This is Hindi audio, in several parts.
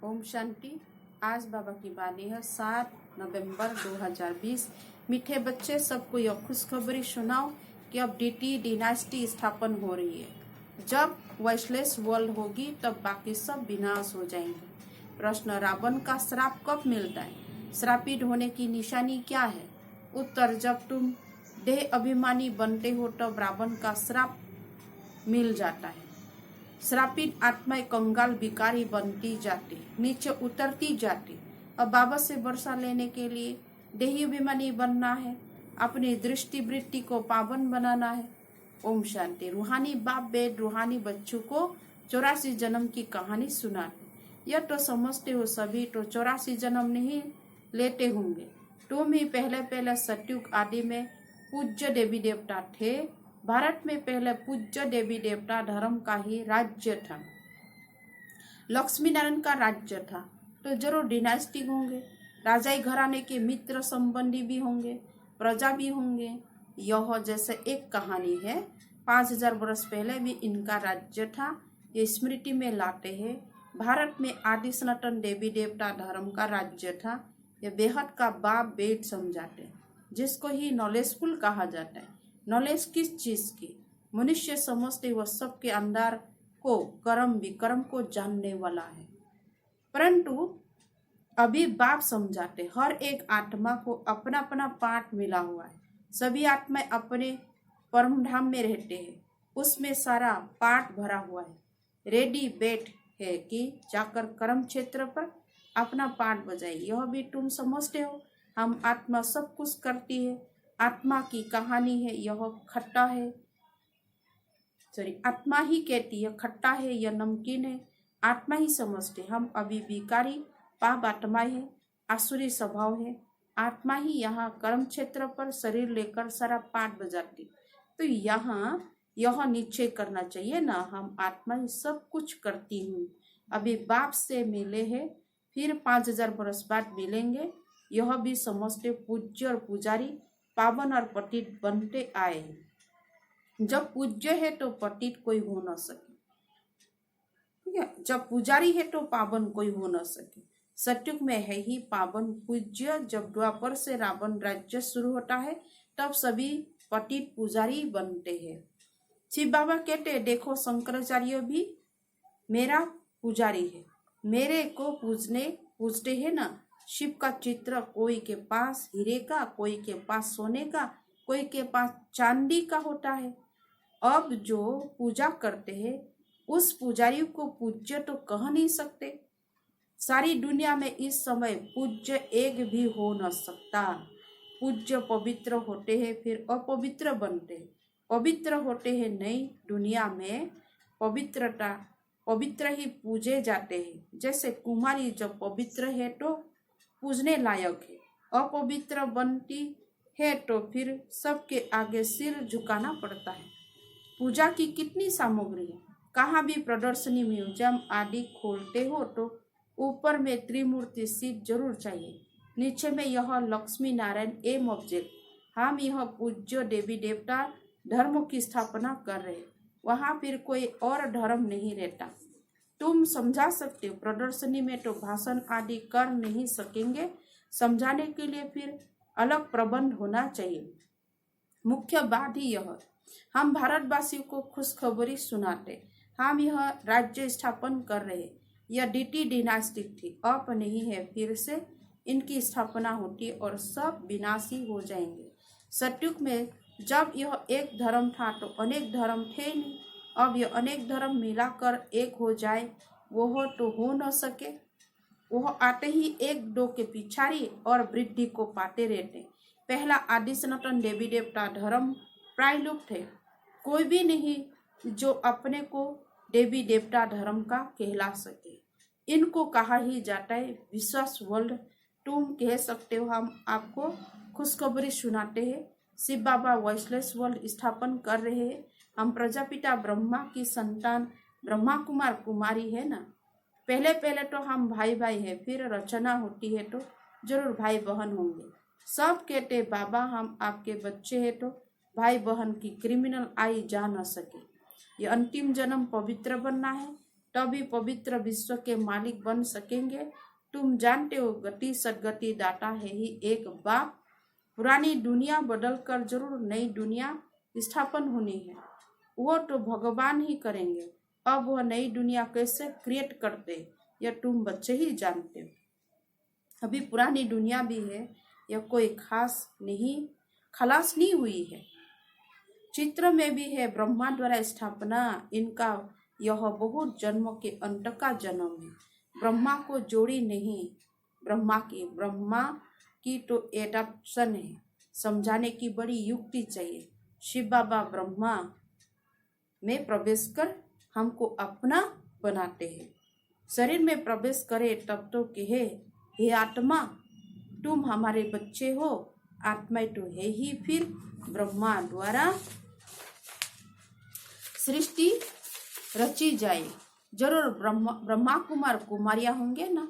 ओम शांति। आज बाबा की वाणी है 7 नवंबर 2020। मीठे बच्चे सबको यह खुशखबरी सुनाओ कि अब डीटी डिनास्टी स्थापन हो रही है। जब वॉइसलेस वर्ल्ड होगी तब बाकी सब विनाश हो जाएंगे। प्रश्न, रावण का श्राप कब मिलता है? श्रापित होने की निशानी क्या है? उत्तर, जब तुम देह अभिमानी बनते हो तब रावण का श्राप मिल जाता है। श्रापित आत्माएं कंगाल भिखारी बनती जाती, नीचे उतरती जाती। अब बाबा से वर्षा लेने के लिए देही अभिमानी बनना है, अपनी दृष्टि वृत्ति को पावन बनाना है। ओम शांति। रूहानी बाप बेट रूहानी बच्चों को 84 जन्म की कहानी सुनाते। यह तो समझते हो सभी तो 84 जन्म नहीं लेते होंगे। तुम ही पहले पहले सतयुग आदि में पूज्य देवी देवता थे। भारत में पहले पूज्य देवी देवता धर्म का ही राज्य था, लक्ष्मी नारायण का राज्य था, तो जरूर डिनास्टी होंगे। राजाई घराने के मित्र संबंधी भी होंगे, प्रजा भी होंगे। यह जैसे एक कहानी है। 5000 वर्ष पहले भी इनका राज्य था, ये स्मृति में लाते हैं। भारत में आदि सनातन देवी देवता धर्म का राज्य था। ये बेहद का बाप बेट समझाते, जिसको ही नॉलेजफुल कहा जाता है। नॉलेज किस चीज की? मनुष्य समझते वह सबके अंदर को कर्म विकर्म को जानने वाला है, परंतु अभी बाप समझाते हर एक आत्मा को अपना अपना पाठ मिला हुआ है। सभी आत्माएं अपने परम धाम में रहते हैं, उसमें सारा पाठ भरा हुआ है। रेडी बैठ है कि जाकर कर्म क्षेत्र पर अपना पाठ बजाए। यह भी तुम समझते हो, हम आत्मा सब कुछ करती है। आत्मा की कहानी है, यह खट्टा है, आत्मा ही कहती है खट्टा है या नमकीन है। आत्मा ही समझते, हम अभी भिखारी पाप आत्माएं है, आसुरी स्वभाव है। आत्मा ही यहाँ कर्म क्षेत्र पर शरीर लेकर सारा पाठ बजाती। तो यहाँ यह निश्चय करना चाहिए ना, हम आत्मा ही सब कुछ करती हूँ। अभी बाप से मिले हैं, फिर 5000 वर्ष बाद मिलेंगे। यह भी समझते पूज्य और पुजारी पावन और पतित बनते आए हैं। जब पूज्य है तो पतित कोई हो न सके, ठीक है। जब पुजारी है तो पावन कोई हो न सके। सतयुग में है ही पावन पूज्य। जब द्वापर से रावण राज्य शुरू होता है तब सभी पतित पुजारी बनते हैं। शिव बाबा कहते हैं, देखो शंकराचार्य भी मेरा पुजारी है, मेरे को पूजते हैं ना। शिव का चित्र कोई के पास हीरे का, कोई के पास सोने का, कोई के पास चांदी का होता है। अब जो पूजा करते हैं उस पुजारी को पूज्य तो कह नहीं सकते। सारी दुनिया में इस समय पूज्य एक भी हो न सकता। पूज्य पवित्र होते हैं फिर अपवित्र बनते हैं, पवित्र होते हैं नई दुनिया में। पवित्र ही पूजे जाते हैं। जैसे कुमारी जब पवित्र है तो पूजने लायक है, अपवित्र बनती है तो फिर सबके आगे सिर झुकाना पड़ता है। पूजा की कितनी सामग्री है, कहाँ भी प्रदर्शनी म्यूजियम आदि खोलते हो तो ऊपर में त्रिमूर्ति शिव जरूर चाहिए, नीचे में यह लक्ष्मी नारायण एम ऑब्जेक्ट। हम यह पूज्य देवी देवता धर्म की स्थापना कर रहे, वहाँ फिर कोई और धर्म नहीं रहता। तुम समझा सकते हो, प्रदर्शनी में तो भाषण आदि कर नहीं सकेंगे, समझाने के लिए फिर अलग प्रबंध होना चाहिए। मुख्य बात ही यह, हम भारतवासियों को खुशखबरी सुनाते, हम यह राज्य स्थापन कर रहे। यह डीटी डिनास्टिक थी, अब नहीं है, फिर से इनकी स्थापना होती और सब विनाशी हो जाएंगे। सतयुग में जब यह एक धर्म था तो अनेक धर्म थे नहीं। अब ये अनेक धर्म मिलाकर एक हो जाए, वह तो हो न सके। वह आते ही एक दो के पिछाड़ी और वृद्धि को पाते रहते। पहला आदि सनातन देवी देवता धर्म प्राय लुप्त है, कोई भी नहीं जो अपने को देवी देवता धर्म का कहला सके। इनको कहा ही जाता है विश्वास वर्ल्ड। तुम कह सकते हो, हम आपको खुशखबरी सुनाते हैं। शिव बाबा वॉइसलेस वर्ल्ड स्थापन कर रहे हैं। हम प्रजापिता ब्रह्मा की संतान ब्रह्मा कुमार कुमारी है ना। पहले पहले तो हम भाई भाई है, फिर रचना होती है तो जरूर भाई बहन होंगे। सब कहते बाबा हम आपके बच्चे हैं, तो भाई बहन की क्रिमिनल आई जा न सके। ये अंतिम जन्म पवित्र बनना है, तभी पवित्र विश्व के मालिक बन सकेंगे। तुम जानते हो गति सदगति दाता है ही एक बाप। पुरानी दुनिया बदलकर जरूर नई दुनिया स्थापन होनी है, वो तो भगवान ही करेंगे। अब वह नई दुनिया कैसे क्रिएट करते यह तुम बच्चे ही जानते हो। अभी पुरानी दुनिया भी है, यह कोई खलास नहीं हुई है। चित्र में भी है ब्रह्मा द्वारा स्थापना, इनका यह बहुत जन्मों के अंत का जन्म है। ब्रह्मा को जोड़ी नहीं, ब्रह्मा की तो एडाप्शन है। समझाने की बड़ी युक्ति चाहिए। शिव बाबा ब्रह्मा में प्रवेश कर हमको अपना बनाते हैं। शरीर में प्रवेश करे तब तो कहे, हे आत्मा तुम हमारे बच्चे हो। आत्मा तो है ही। फिर ब्रह्मा द्वारा सृष्टि रची जाए, जरूर ब्रह्मा कुमार कुमारियां होंगे ना,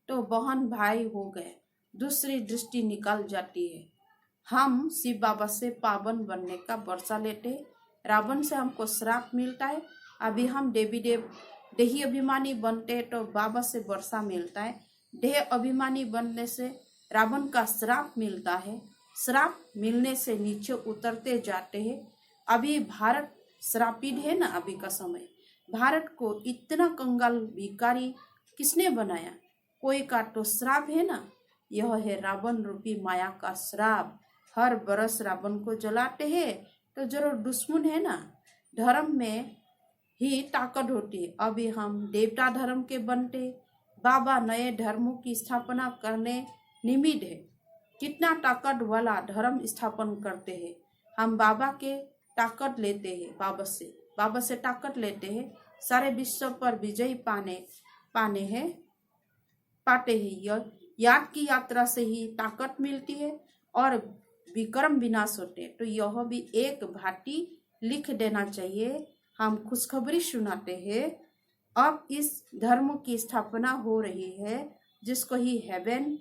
तो बहन भाई हो गए, दूसरी दृष्टि निकल जाती है। हम शिव बाबा से पावन बनने का वर्षा लेते, रावण से हमको श्राप मिलता है। अभी हम देही अभिमानी बनते तो बाबा से वर्षा मिलता है। देह अभिमानी बनने से रावण का श्राप मिलता है। श्राप मिलने से नीचे उतरते जाते हैं। अभी भारत श्रापित है ना। अभी का समय भारत को इतना कंगाल भिखारी किसने बनाया? कोई का तो श्राप है ना। यह है रावण रूपी माया का श्राप। हर बरस रावण को जलाते हैं तो जरूर दुश्मन है ना। धर्म में ही ताकत होती है। अभी हम देवता धर्म के बनते, बाबा नए धर्मों की स्थापना करने निमित्त है। कितना ताकत वाला धर्म स्थापन करते हैं। हम बाबा के ताकत लेते हैं, बाबा से ताकत लेते हैं। सारे विश्व पर विजय पाते हैं। यह याद की यात्रा से ही ताकत मिलती है और विक्रम विनाश होते हैं। तो यह भी एक भांति लिख देना चाहिए। हम खुशखबरी सुनाते हैं। अब इस धर्म की स्थापना हो रही है, जिसको ही हेवन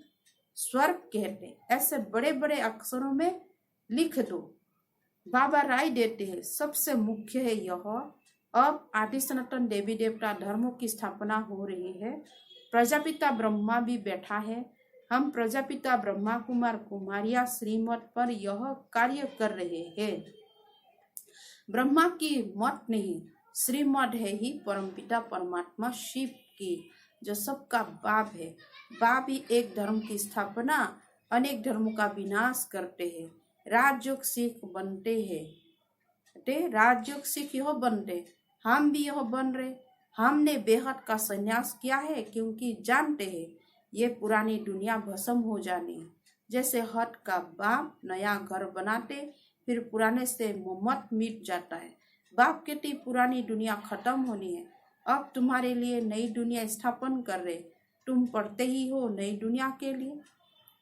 स्वर्ग कहते हैं। ऐसे बड़े बड़े अक्षरों में लिख दो। बाबा राय देते हैं सबसे मुख्य है यह। अब आदि सनातन देवी देवता धर्मों की स्थापना हो रही है। प्रजापिता ब्रह्मा भी बैठा है। हम प्रजापिता ब्रह्मा कुमार कुमारिया श्रीमत पर यह कार्य कर रहे हैं। ब्रह्मा की मत नहीं, श्रीमत है ही परमपिता परमात्मा शिव की, जो सबका बाप है। बाप ही एक धर्म की स्थापना, अनेक धर्मों का विनाश करते हैं। राजयोग सिख बनते हैं, राजयोग सिख यह बनते, हम भी यह बन रहे। हमने बेहद का संन्यास किया है, क्योंकि जानते हैं ये पुरानी दुनिया भस्म हो जानी है। जैसे हट का बाप नया घर बनाते, फिर पुराने से मोहम्मद मिट जाता है। बाप कहती पुरानी दुनिया खत्म होनी है, अब तुम्हारे लिए नई दुनिया स्थापन कर रहे। तुम पढ़ते ही हो नई दुनिया के लिए।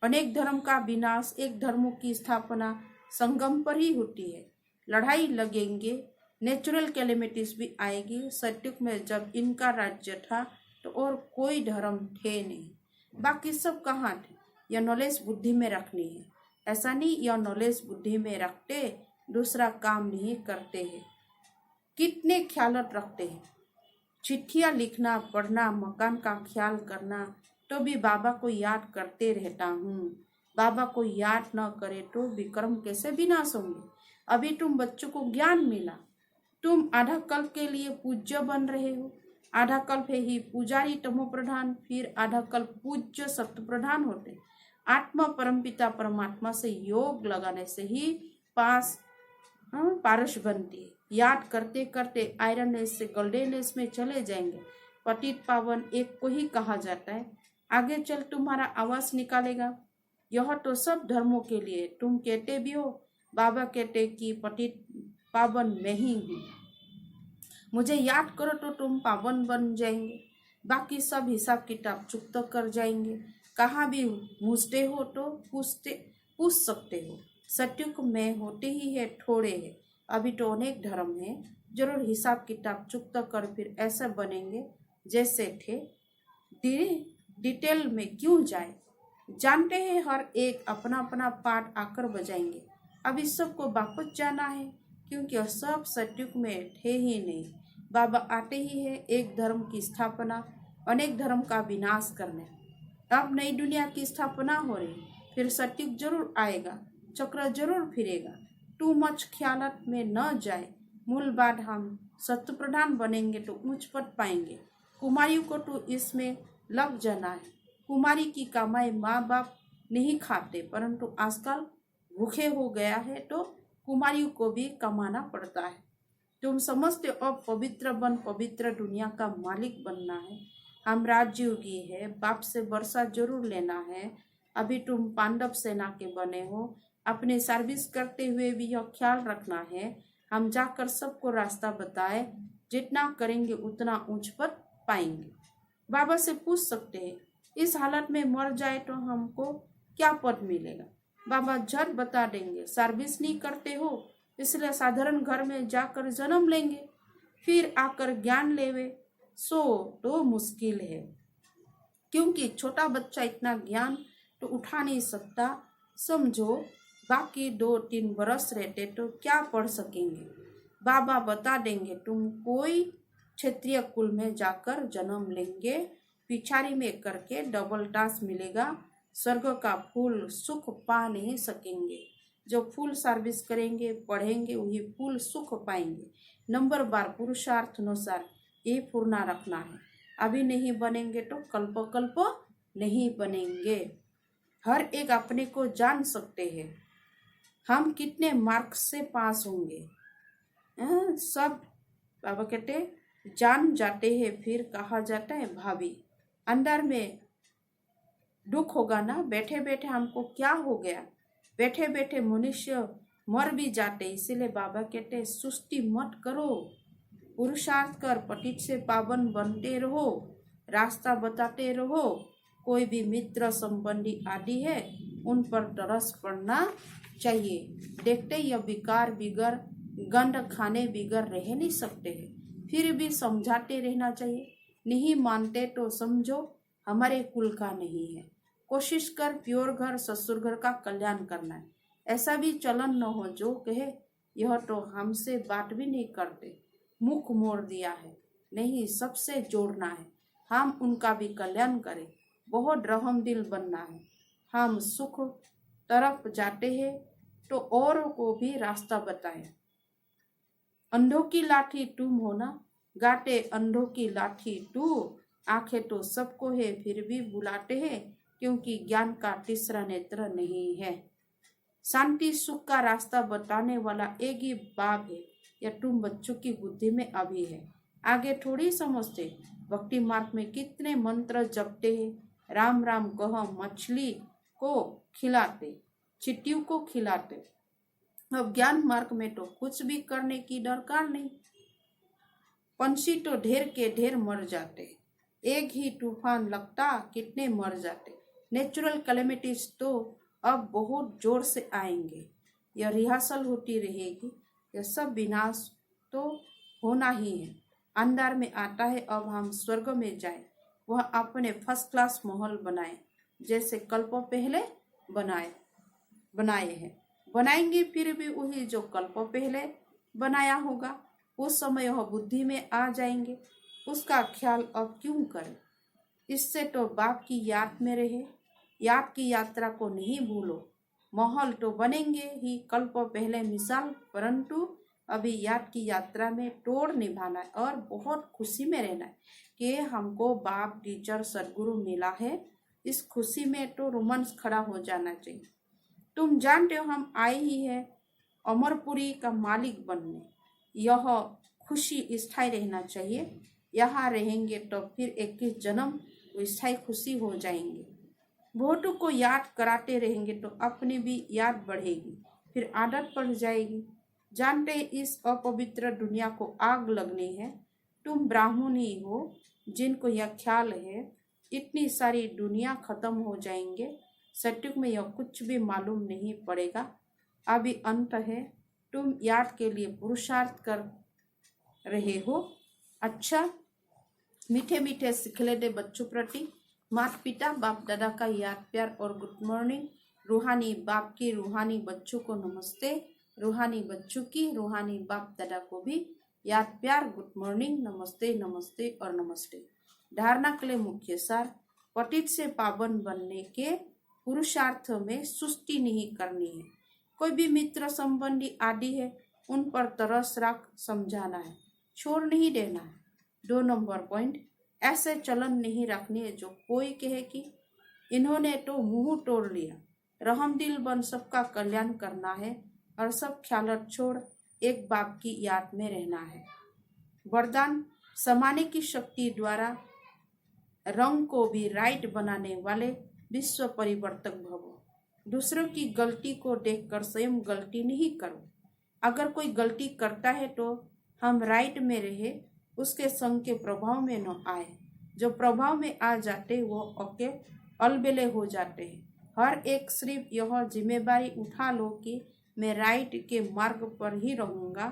अनेक धर्म का विनाश, एक धर्मों की स्थापना संगम पर ही होती है। लड़ाई लगेंगे, नेचुरल कैलेमिटीज भी आएगी। सत्युग में जब इनका राज्य था तो और कोई धर्म थे नहीं, बाकी सब कहाँ थे। यह नॉलेज बुद्धि में रखनी है। ऐसा नहीं यह नॉलेज बुद्धि में रखते दूसरा काम नहीं करते हैं। कितने ख्यालत रखते हैं, चिट्ठियाँ लिखना, पढ़ना, मकान का ख्याल करना, तो भी बाबा को याद करते रहता हूँ। बाबा को याद न करे तो विक्रम कैसे विनाश होंगे। अभी तुम बच्चों को ज्ञान मिला, तुम आधा कल्प के लिए पूज्य बन रहे हो। आधा कल्प है ही पुजारी तमो प्रधान, फिर आधा कल्प पूज्य सत्य प्रधान होते। आत्मा परमपिता परमात्मा से योग लगाने से ही पारस बनती है। याद करते करते आयरन एज से गोल्डन एज में चले जाएंगे। पतित पावन एक को ही कहा जाता है। आगे चल तुम्हारा आवाज निकालेगा। यह तो सब धर्मों के लिए। तुम कहते भी हो, बाबा कहते कि पतित पावन मैं ही हूँ, मुझे याद करो तो तुम पावन बन जाएंगे। बाकी सब हिसाब किताब चुकता कर जाएंगे। कहाँ भी पूछते हो तो पूछ सकते हो। सत्युग में होते ही है थोड़े है, अभी तो अनेक धर्म है। जरूर हिसाब किताब चुकता कर फिर ऐसा बनेंगे जैसे थे। डिटेल में क्यों जाए, जानते हैं हर एक अपना अपना पार्ट आकर बजाएंगे। अब इस सब को वापस जाना है, क्योंकि सब सत्युग में थे ही नहीं। बाबा आते ही है एक धर्म की स्थापना, अनेक धर्म का विनाश करने। अब नई दुनिया की स्थापना हो रही, फिर सतयुग जरूर आएगा, चक्र जरूर फिरेगा। टू मच ख्यालत में न जाए, मूल बात हम सत्य प्रधान बनेंगे तो ऊंच पद पाएंगे। कुमारियों को तो इसमें लग जाना है। कुमारी की कमाई माँ बाप नहीं खाते, परंतु आजकल भूखे हो गया है तो कुमारियों को भी कमाना पड़ता है। तुम समझते हो अब पवित्र बन पवित्र दुनिया का मालिक बनना है। हम राजयोगी है, बाप से वर्षा जरूर लेना है। अभी तुम पांडव सेना के बने हो, अपने सर्विस करते हुए भी यह ख्याल रखना है हम जाकर सबको रास्ता बताए, जितना करेंगे उतना ऊंच पद पाएंगे। बाबा से पूछ सकते हैं इस हालत में मर जाए तो हमको क्या पद मिलेगा। बाबा झट बता देंगे सर्विस नहीं करते हो इसलिए साधारण घर में जाकर जन्म लेंगे, फिर आकर ज्ञान लेवे सो तो मुश्किल है, क्योंकि छोटा बच्चा इतना ज्ञान तो उठा नहीं सकता। समझो बाकी 2-3 बरस रहते तो क्या पढ़ सकेंगे। बाबा बता देंगे तुम कोई क्षेत्रीय कुल में जाकर जन्म लेंगे, पिछाड़ी में करके डबल टास्क मिलेगा। स्वर्ग का फूल सुख पा नहीं सकेंगे। जो फूल सर्विस करेंगे पढ़ेंगे वही फूल सुख पाएंगे। नंबर बार पुरुषार्थ अनुसार ये पूर्णा रखना है। अभी नहीं बनेंगे तो कल्प कल्प नहीं बनेंगे। हर एक अपने को जान सकते हैं हम कितने मार्क्स से पास होंगे। सब बाबा कहते जान जाते हैं, फिर कहा जाता है भाभी। अंदर में दुख होगा ना, बैठे बैठे हमको क्या हो गया, बैठे बैठे मनुष्य मर भी जाते। इसीलिए बाबा कहते सुस्ती मत करो, पुरुषार्थ कर, पतित से पावन बनते रहो, रास्ता बताते रहो। कोई भी मित्र संबंधी आदि है उन पर तरस पड़ना चाहिए। देखते यह विकार बिगर गंध खाने बिगर रह नहीं सकते हैं, फिर भी समझाते रहना चाहिए। नहीं मानते तो समझो हमारे कुल का नहीं है। कोशिश कर प्योर घर ससुर घर का कल्याण करना है। ऐसा भी चलन न हो जो कहे यह तो हमसे बात भी नहीं करते, मुख मोड़ दिया है। नहीं, सबसे जोड़ना है, हम उनका भी कल्याण करें। बहुत रहम दिल बनना है। हम सुख तरफ जाते हैं तो औरों को भी रास्ता बताएं। अंधों की लाठी तुम हो ना, गाते अंधों की लाठी तू। आंखें तो सबको है फिर भी बुलाते हैं, क्योंकि ज्ञान का तीसरा नेत्र नहीं है। शांति सुख का रास्ता बताने वाला एक ही बाप है, या तुम बच्चों की बुद्धि में अभी है, आगे थोड़ी समझते। भक्ति मार्ग में कितने मंत्र जपते हैं, राम राम कह मछली को खिलाते, चिट्टियों को खिलाते। अब ज्ञान मार्ग में तो कुछ भी करने की दरकार नहीं। पंछी तो ढेर के ढेर मर जाते, एक ही तूफान लगता कितने मर जाते। नेचुरल कैलेमिटीज तो अब बहुत जोर से आएंगे, यह रिहर्सल होती रहेगी। यह सब विनाश तो होना ही है। अंदर में आता है अब हम स्वर्ग में जाए, वह अपने फर्स्ट क्लास महल बनाए, जैसे कल्प पहले बनाए हैं, बनाएंगे फिर भी वही जो कल्प पहले बनाया होगा। उस समय वह बुद्धि में आ जाएंगे, उसका ख्याल अब क्यों करें। इससे तो बाप की याद में रहे, याद की यात्रा को नहीं भूलो। महल तो बनेंगे ही कल्प पहले मिसाल, परंतु अभी याद की यात्रा में तोड़ निभाना है और बहुत खुशी में रहना है कि हमको बाप टीचर सदगुरु मिला है। इस खुशी में तो रोमांस खड़ा हो जाना चाहिए। तुम जानते हो हम आए ही है अमरपुरी का मालिक बनने। यह खुशी स्थायी रहना चाहिए। यहाँ रहेंगे तो फिर 21 जन्म स्थायी खुशी हो जाएंगे। बहुतों को याद कराते रहेंगे तो अपनी भी याद बढ़ेगी, फिर आदत पड़ जाएगी। जानते इस अपवित्र दुनिया को आग लगनी है। तुम ब्राह्मण ही हो जिनको यह ख्याल है इतनी सारी दुनिया खत्म हो जाएंगे। सत्युग में यह कुछ भी मालूम नहीं पड़ेगा। अभी अंत है, तुम याद के लिए पुरुषार्थ कर रहे हो। अच्छा, मीठे मीठे सिखलेते बच्चों प्रति माता पिता बाप दादा का याद प्यार और गुड मॉर्निंग। रूहानी बाप की रूहानी बच्चों को नमस्ते, रूहानी बच्चों की रूहानी बाप दादा को भी याद प्यार, गुड मॉर्निंग, नमस्ते नमस्ते और नमस्ते। धारणा के लिए मुख्य सार, पतित से पावन बनने के पुरुषार्थ में सुस्ती नहीं करनी है। कोई भी मित्र संबंधी आदि है उन पर तरस रख समझाना है, छोड़ नहीं देना है। 2 नंबर पॉइंट, ऐसे चलन नहीं रखनी है जो कोई कहे कि इन्होंने तो मुंह तोड़ लिया। रहमदिल बन सबका कल्याण करना है और सब ख्यालत छोड़ एक बाप की याद में रहना है। वरदान, समाने की शक्ति द्वारा रंग को भी राइट बनाने वाले विश्व परिवर्तक भवो। दूसरों की गलती को देखकर स्वयं गलती नहीं करो। अगर कोई गलती करता है तो हम राइट में रहे, उसके संग के प्रभाव में न आए। जो प्रभाव में आ जाते वो ओके अलबेले हो जाते हैं। हर एक सिर्फ यह जिम्मेदारी उठा लो कि मैं राइट के मार्ग पर ही रहूंगा।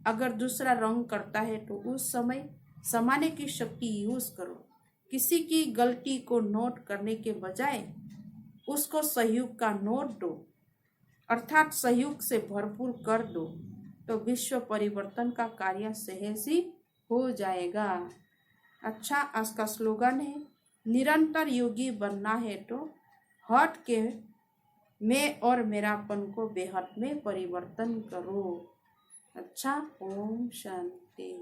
अगर दूसरा रंग करता है तो उस समय समाने की शक्ति यूज करो। किसी की गलती को नोट करने के बजाय उसको सहयोग का नोट दो, अर्थात सहयोग से भरपूर कर दो, तो विश्व परिवर्तन का कार्य सहज ही हो जाएगा। अच्छा, आज का स्लोगन है, निरंतर योगी बनना है तो हट के मैं और मेरापन को बेहद में परिवर्तन करो। अच्छा, ओम शांति।